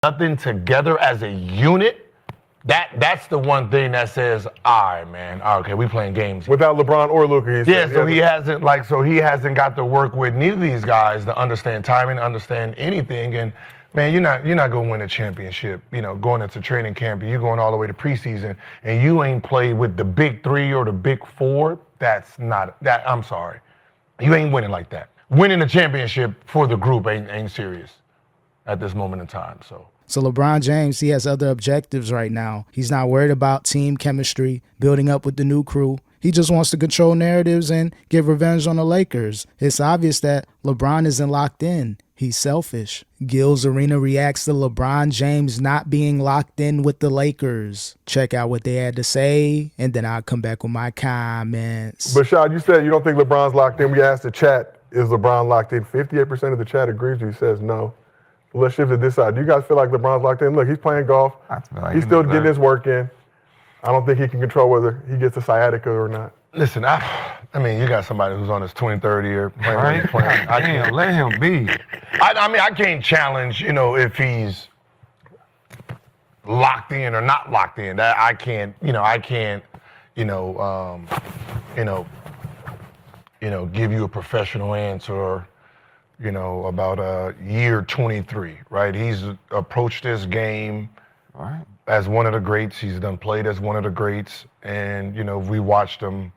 nothing together as a unit, that's the one thing that says, all right, man, okay, we playing games. Without LeBron or Luka, he hasn't got to work with neither of these guys to understand timing, understand anything. And man, you're not gonna win a championship, going into training camp, and you're going all the way to preseason, and you ain't played with the big three or the big four. I'm sorry. You ain't winning like that. Winning a championship for the group ain't serious at this moment in time. So LeBron James, he has other objectives right now. He's not worried about team chemistry, building up with the new crew. He just wants to control narratives and get revenge on the Lakers. It's obvious that LeBron isn't locked in. He's selfish. Gil's Arena reacts to LeBron James not being locked in with the Lakers. Check out what they had to say, and then I'll come back with my comments. But Shad, you said you don't think LeBron's locked in. We asked the chat, is LeBron locked in? 58% of the chat agrees with you, says no. Let's shift to this side. Do you guys feel like LeBron's locked in? Look, he's playing golf. He's still getting his work in. I don't think he can control whether he gets a sciatica or not. Listen, I mean, you got somebody who's on his 23rd year playing. I can't let him be. I can't challenge, if he's locked in or not locked in. That I can't give you a professional answer. About year 23, right? He's approached this game as one of the greats. He's played as one of the greats. And, we watched him,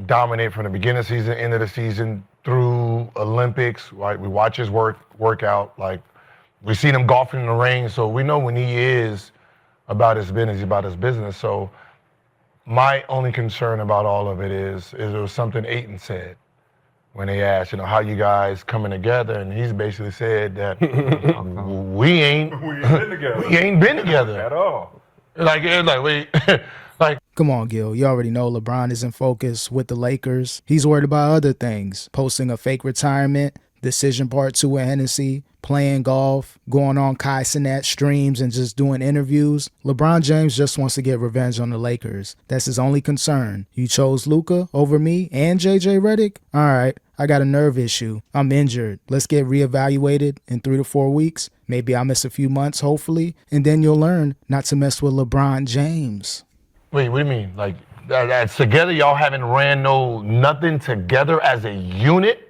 dominate from the beginning of the season, end of the season, through Olympics, right? We watch his workout. Like, we seen him golfing in the rain, so we know when he is about his business, he's about his business. So my only concern about all of it is there was something Ayton said when they asked, how you guys coming together, and he's basically said that we ain't been together at all. Come on, Gil. You already know LeBron isn't focused with the Lakers. He's worried about other things, posting a fake retirement, Decision Part 2 at Hennessy, playing golf, going on Kai Cenat streams and just doing interviews. LeBron James just wants to get revenge on the Lakers. That's his only concern. You chose Luka over me and JJ Redick? All right, I got a nerve issue. I'm injured. Let's get reevaluated in 3 to 4 weeks. Maybe I'll miss a few months, hopefully, and then you'll learn not to mess with LeBron James. Wait, what do you mean? Like, that together, y'all haven't ran nothing together as a unit?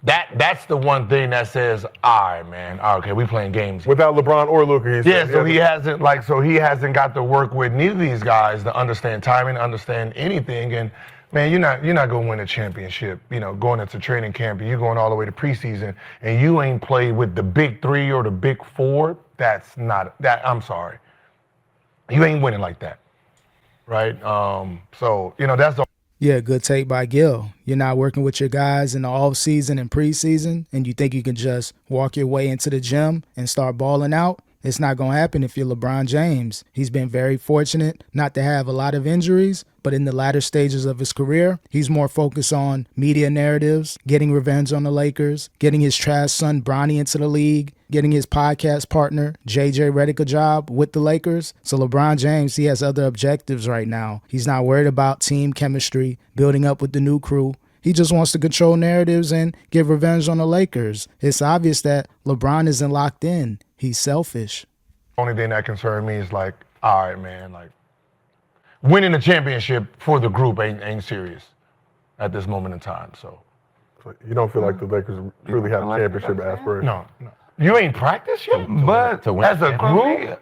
That's the one thing that says, all right, man, okay, we playing games. Without LeBron or Luka, he hasn't got to work with neither of these guys to understand timing, understand anything. And man, you're not gonna win a championship, going into training camp, and you're going all the way to preseason, and you ain't played with the big three or the big four. I'm sorry. You ain't winning like that, right? That's the. Yeah, good take by Gil. You're not working with your guys in the offseason and preseason, and you think you can just walk your way into the gym and start balling out? It's not going to happen if you're LeBron James. He's been very fortunate not to have a lot of injuries, but in the latter stages of his career, he's more focused on media narratives, getting revenge on the Lakers, getting his trash son Bronny into the league, getting his podcast partner JJ Redick a job with the Lakers. So LeBron James, he has other objectives right now. He's not worried about team chemistry, building up with the new crew. He just wants to control narratives and get revenge on the Lakers. It's obvious that LeBron isn't locked in. He's selfish. Only thing that concerns me is all right, man, winning a championship for the group ain't serious at this moment in time. So you don't feel like the Lakers really have championship aspirations? No. You ain't practiced yet, but as a group,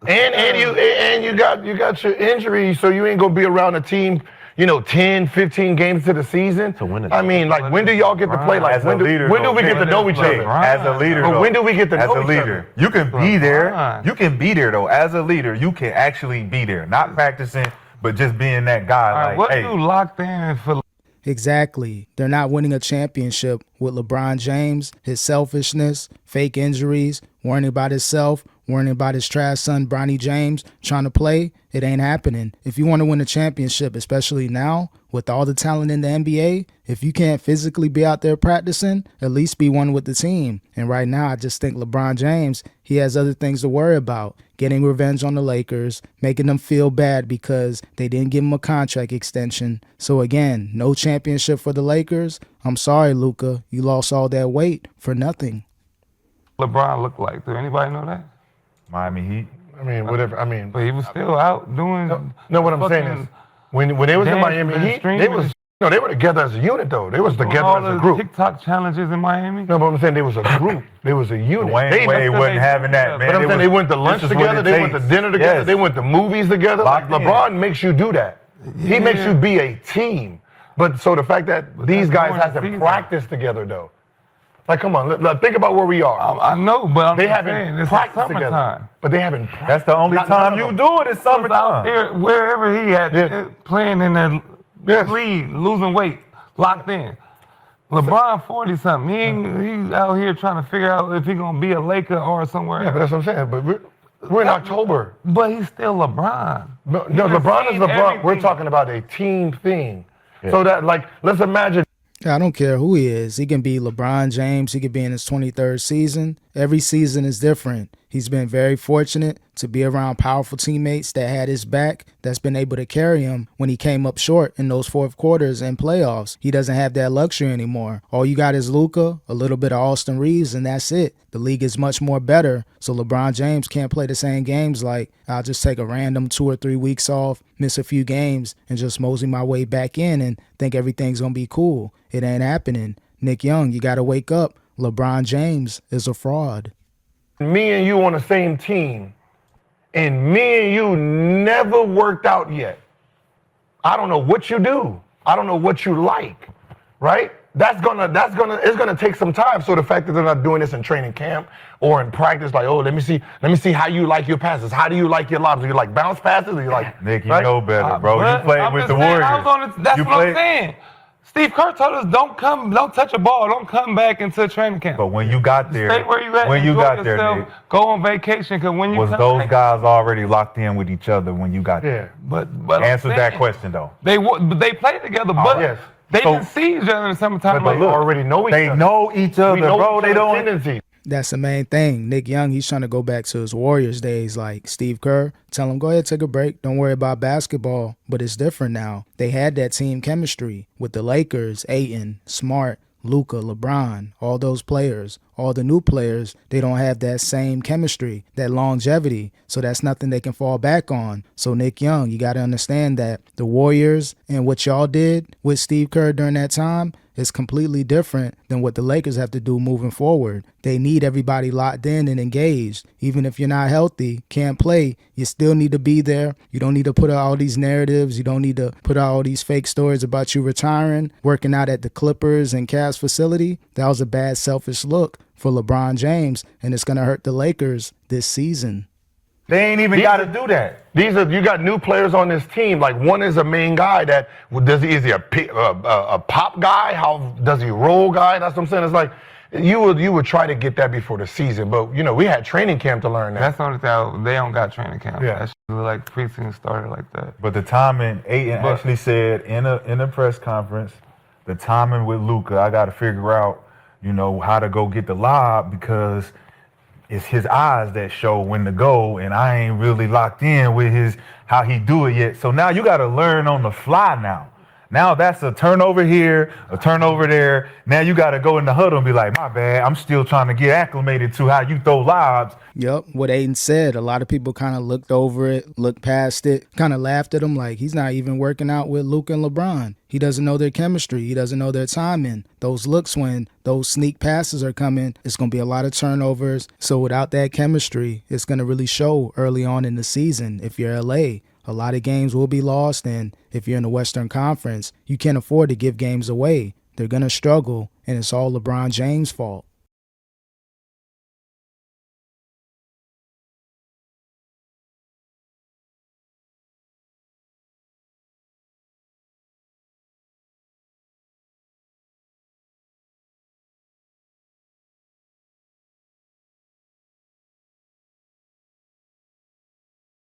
and you got your injury, so you ain't gonna be around a team. 10, 15 games to the season. When do y'all get to play? When do we get to know each other? As a leader, but when do we get to know each other? You can be there. You can be there, though. As a leader, you can actually be there. Not practicing, but just being that guy. What you locked in for? Exactly. They're not winning a championship with LeBron James, his selfishness, fake injuries, worrying about himself, worrying about his trash son, Bronny James, trying to play. It ain't happening. If you want to win a championship, especially now, with all the talent in the NBA, if you can't physically be out there practicing, at least be one with the team. And right now, I just think LeBron James, he has other things to worry about. Getting revenge on the Lakers, making them feel bad because they didn't give him a contract extension. So again, no championship for the Lakers. I'm sorry, Luka. You lost all that weight for nothing. LeBron look like? Do anybody know that? Miami Heat. I mean, whatever. I mean, But he was still out doing. no. What I'm saying is, when they was in Miami Heat, they were together as a unit though. They was together all as a group. TikTok challenges in Miami. No, but I'm saying they was a group. They was a unit. Wayne wasn't having that, man. But I'm saying they went to lunch together. They went to dinner together. Yes. They went to movies together. Like LeBron makes you do that. He makes you be a team. But so the fact that these guys haven't practiced together though. Like, come on, think about where we are. I know, but they haven't practiced together. But they haven't. That's the only time you do it is summertime. Wherever he at, playing in the league, losing weight, locked in. LeBron 40-something. He's out here trying to figure out if he's gonna be a Laker or somewhere. Yeah, but that's what I'm saying. But we're in October. But he's still LeBron. No, LeBron is LeBron. Everything. We're talking about a team thing. Yeah. So that, like, let's imagine. I don't care who he is. He can be LeBron James. He could be in his 23rd season. Every season is different. He's been very fortunate to be around powerful teammates that had his back, that's been able to carry him when he came up short in those fourth quarters and playoffs. He doesn't have that luxury anymore. All you got is Luka, a little bit of Austin Reeves, and that's it. The league is much more better, so LeBron James can't play the same games like I'll just take a random 2 or 3 weeks off, miss a few games, and just mosey my way back in and think everything's going to be cool. It ain't happening. Nick Young, you got to wake up. LeBron James is a fraud. Me and you on the same team, and me and you never worked out yet. I don't know what you do. I don't know what you like, right? It's gonna take some time. So the fact that they're not doing this in training camp or in practice, like, oh, let me see how you like your passes. How do you like your lobs? Do you like bounce passes? Or you like Nick? You know better, bro. You played with the Warriors. That's what I'm saying. Steve Kerr told us don't touch a ball, don't come back into training camp. But when you got there, stay where you at, when you got there, Nick, go on vacation, because when you was those guys already locked in with each other when you got there? But answer that question though. They played together, but they didn't see each other in the summertime. But they already know each other. They know each other, bro. They don't. Tendencies. That's the main thing. Nick Young, he's trying to go back to his Warriors days like Steve Kerr. Tell him, go ahead, take a break. Don't worry about basketball. But it's different now. They had that team chemistry with the Lakers, Ayton, Smart, Luka, LeBron, all those players. All the new players, they don't have that same chemistry, that longevity. So that's nothing they can fall back on. So Nick Young, you got to understand that the Warriors and what y'all did with Steve Kerr during that time is completely different than what the Lakers have to do moving forward. They need everybody locked in and engaged. Even if you're not healthy, can't play, you still need to be there. You don't need to put out all these narratives. You don't need to put out all these fake stories about you retiring, working out at the Clippers and Cavs facility. That was a bad, selfish look for LeBron James, and it's going to hurt the Lakers this season. They ain't even got to do that. You got new players on this team. Like, one is a main guy that is he a pop guy? How does he roll guy? That's what I'm saying. It's like you would try to get that before the season, but we had training camp to learn that. That's the only thing. They don't got training camp. Yeah, that shit like preseason started like that. But the timing, Ayton actually said in a press conference, the timing with Luka, I got to figure out, how to go get the lob because it's his eyes that show when to go, and I ain't really locked in with how he do it yet. So now you got to learn on the fly now. Now that's a turnover here, a turnover there. Now you got to go in the huddle and be like, my bad, I'm still trying to get acclimated to how you throw lobs. Yep, what Aiden said, a lot of people kind of looked over it, looked past it, kind of laughed at him like he's not even working out with Luka and LeBron. He doesn't know their chemistry. He doesn't know their timing. Those looks when those sneak passes are coming, it's going to be a lot of turnovers. So without that chemistry, it's going to really show early on in the season if you're LA. A lot of games will be lost, and if you're in the Western Conference, you can't afford to give games away. They're going to struggle, and it's all LeBron James' fault.